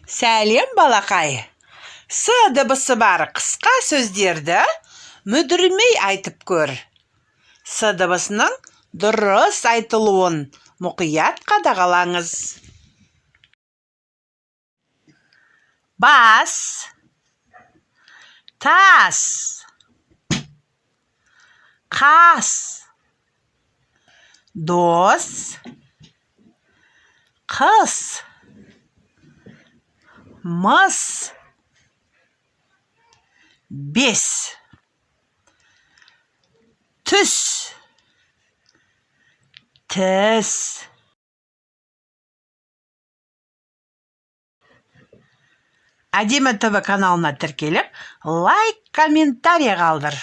Сәлем балақай. С дыбысы бар қысқа сөздерді мүдірмей айтып көр. С дыбысының дұрыс айтылуын мұқият қадағалаңыз. Бас, тас, қас, дос, қыз, мыс, бес, түс, тіс. Әдемі ТВ каналына тіркеліп, лайк, комментарий қалдыр.